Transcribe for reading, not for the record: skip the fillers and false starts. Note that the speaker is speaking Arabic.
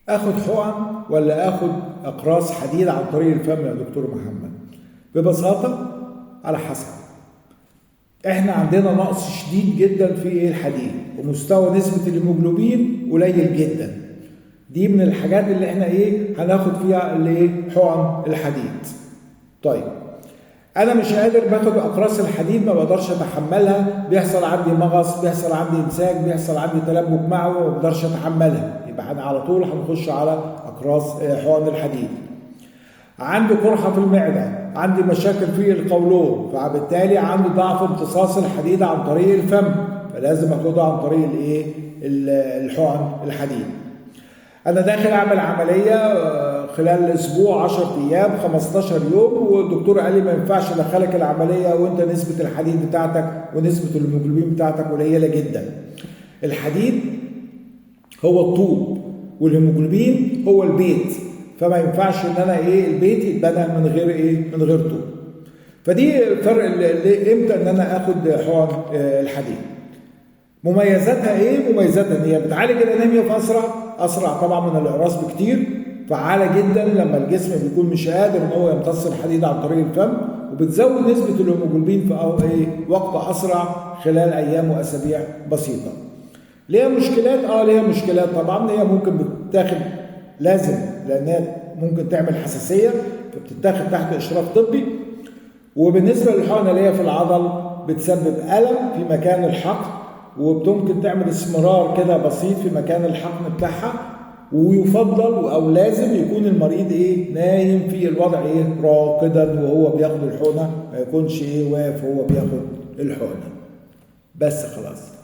اخد حقن ولا اخد اقراص حديد عن طريق الفم يا دكتور محمد؟ ببساطه على حسب. احنا عندنا نقص شديد جدا في الحديد، ومستوى نسبه الهيموجلوبين قليل جدا. دي من الحاجات اللي احنا هناخد فيها حقن الحديد. طيب انا مش قادر باخد اقراص الحديد، ما بقدرش اتحملها، بيحصل عندي مغص، بيحصل عندي امساك، بيحصل عندي تلبك معوي، ما بقدرش اتحملها، يبقى احنا على طول هنخش على اقراص حقن الحديد. عندي قرحه في المعده، عندي مشاكل في القولون، فبالتالي عندي ضعف امتصاص الحديد عن طريق الفم، فلازم اخدها عن طريق الحقن الحديد. انا داخل اعمل عمليه خلال اسبوع، 10 ايام، 15 يوم، والدكتور قال لي ما ينفعش ادخلك العمليه وانت نسبه الحديد بتاعتك ونسبه الهيموجلوبين بتاعتك قليله جدا. الحديد هو الطوب والهيموجلوبين هو البيت، فما ينفعش ان انا البيت يتبنى من غير طوب. فدي فرق امتى ان انا اخد حقن الحديد. مميزاتها مميزاتها ان هي بتعالج الانيميا في اسرع طبعا من الاقراص بكتير، فعالة جدا لما الجسم بيكون مش قادر ان هو يمتص الحديد عن طريق الفم، وبتزود نسبة الهيموجلوبين في وقت اسرع خلال ايام واسابيع بسيطة. ليها مشكلات؟ ليها مشكلات طبعا. هي ممكن بتتاخد لازم، لانها ممكن تعمل حساسية، فبتتاخد تحت اشراف طبي. وبالنسبة للحقنة اللي هي في العضل بتسبب ألم في مكان الحقن، وممكن تعمل اسمرار كده بسيط في مكان الحقن بتاعها. ويفضل او لازم يكون المريض نايم في الوضع راقدا وهو بياخد الحقنه، ما يكونش واقف وهو بياخد الحقنه. بس خلاص.